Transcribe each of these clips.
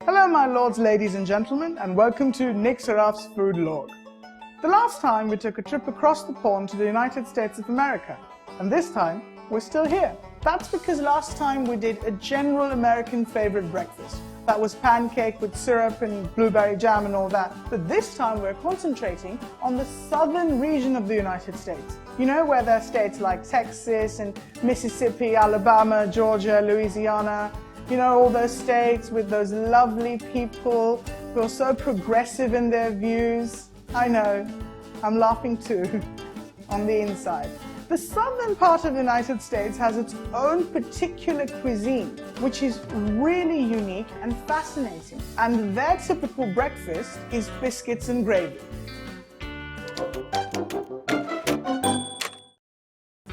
Hello my lords, ladies and gentlemen, and welcome to Nick Seraf's Food Log. The last time we took a trip across the pond to the United States of America, and this time we're still here. That's because last time we did a general American favorite breakfast. That was pancake with syrup and blueberry jam and all that. But this time we're concentrating on the southern region of the United States. You know, where there are states like Texas and Mississippi, Alabama, Georgia, Louisiana. You know, all those states with those lovely people who are so progressive in their views. I know, I'm laughing too, on the inside. The southern part of the United States has its own particular cuisine, which is really unique and fascinating. And their typical breakfast is biscuits and gravy.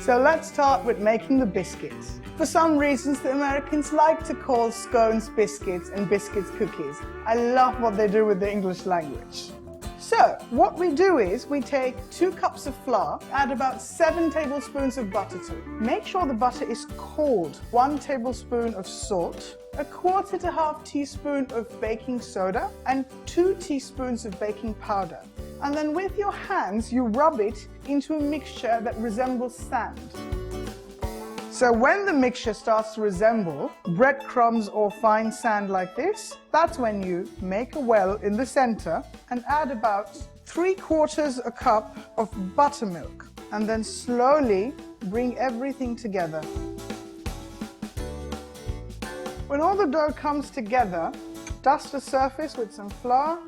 So let's start with making the biscuits. For some reasons, the Americans like to call scones biscuits and biscuits cookies. I love what they do with the English language. So, what we do is we take 2 cups of flour, add about 7 tablespoons of butter to it. Make sure the butter is cold. 1 tablespoon of salt, 1/4 to 1/2 teaspoon of baking soda, and 2 teaspoons of baking powder. And then with your hands, you rub it into a mixture that resembles sand. So when the mixture starts to resemble breadcrumbs or fine sand like this, that's when you make a well in the center and add about 3/4 a cup of buttermilk, and then slowly bring everything together. When all the dough comes together, dust the surface with some flour,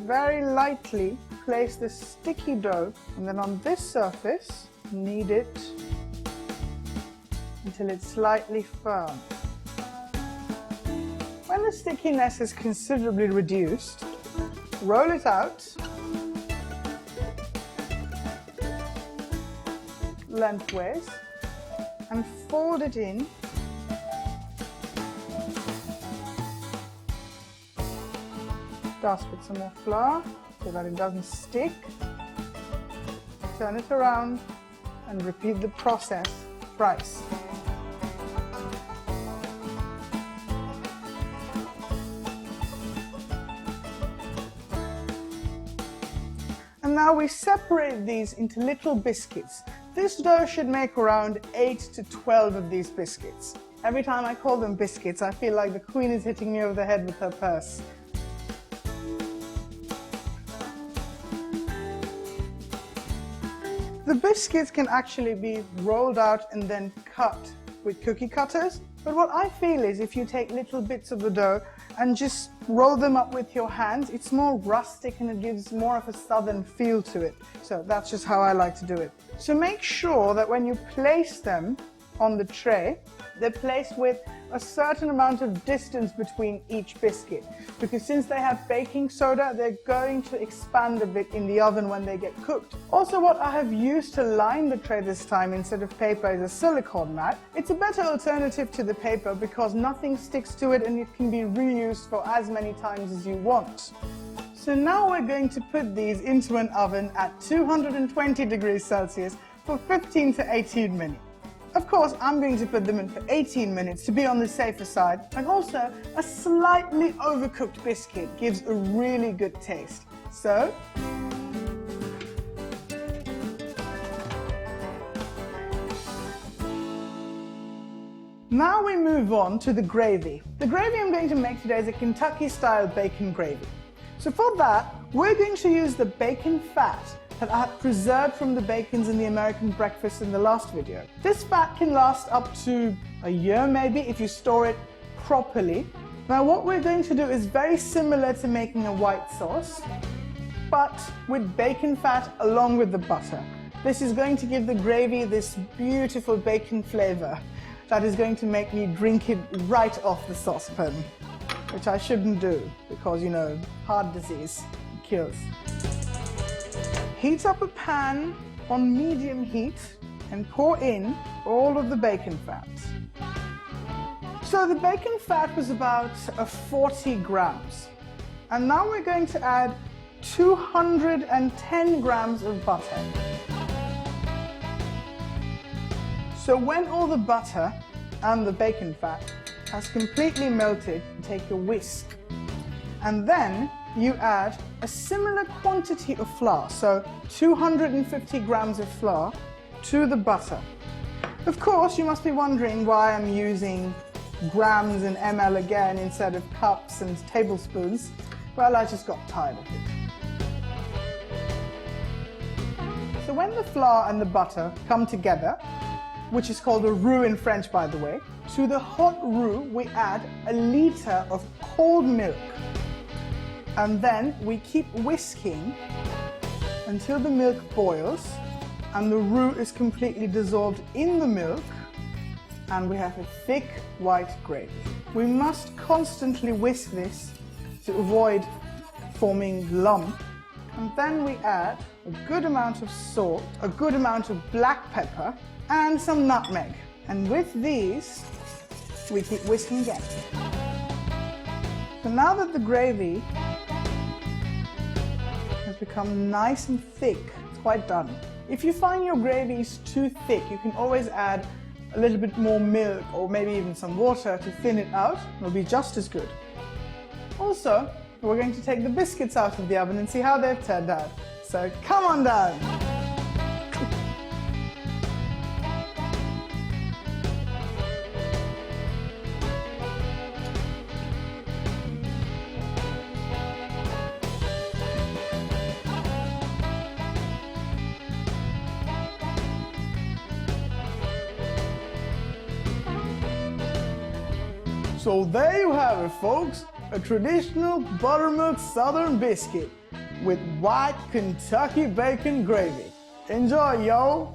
very lightly place the sticky dough, and then on this surface, knead it until it's slightly firm. When the stickiness is considerably reduced, roll it out lengthwise and fold it in . Dust with some more flour so that it doesn't stick. Turn it around and repeat the process thrice. And now we separate these into little biscuits. This dough should make around 8 to 12 of these biscuits. Every time I call them biscuits, I feel like the Queen is hitting me over the head with her purse. The biscuits can actually be rolled out and then cut with cookie cutters. But what I feel is if you take little bits of the dough and just roll them up with your hands, it's more rustic and it gives more of a southern feel to it. So that's just how I like to do it. So make sure that when you place them on the tray, they're placed with a certain amount of distance between each biscuit, because since they have baking soda, they're going to expand a bit in the oven when they get cooked. Also, what I have used to line the tray this time instead of paper is a silicone mat. It's a better alternative to the paper because nothing sticks to it and it can be reused for as many times as you want. So now we're going to put these into an oven at 220 degrees Celsius for 15 to 18 minutes. Of course, I'm going to put them in for 18 minutes to be on the safer side, and also a slightly overcooked biscuit gives a really good taste. So, now we move on to the gravy. The gravy I'm going to make today is a Kentucky-style bacon gravy. So for that, we're going to use the bacon fat that I had preserved from the bacons in the American breakfast in the last video. This fat can last up to a year maybe if you store it properly. Now what we're going to do is very similar to making a white sauce, but with bacon fat along with the butter. This is going to give the gravy this beautiful bacon flavor that is going to make me drink it right off the saucepan, which I shouldn't do because, you know, heart disease kills. Heat up a pan on medium heat and pour in all of the bacon fat. So the bacon fat was about 40 grams. And now we're going to add 210 grams of butter. So when all the butter and the bacon fat has completely melted, take a whisk And then you add a similar quantity of flour, so 250 grams of flour, to the butter. Of course, you must be wondering why I'm using grams and ml again instead of cups and tablespoons. Well, I just got tired of it. So when the flour and the butter come together, which is called a roux in French, by the way, to the hot roux we add a liter of cold milk. And then we keep whisking until the milk boils and the roux is completely dissolved in the milk, and we have a thick white gravy. We must constantly whisk this to avoid forming lump. And then we add a good amount of salt, a good amount of black pepper, and some nutmeg. And with these, we keep whisking again. So now that the gravy has become nice and thick, it's quite done. If you find your gravy is too thick, you can always add a little bit more milk or maybe even some water to thin it out. It'll be just as good. Also, we're going to take the biscuits out of the oven and see how they've turned out. So come on down. So there you have it, folks. A traditional buttermilk southern biscuit with white Kentucky bacon gravy. Enjoy, yo!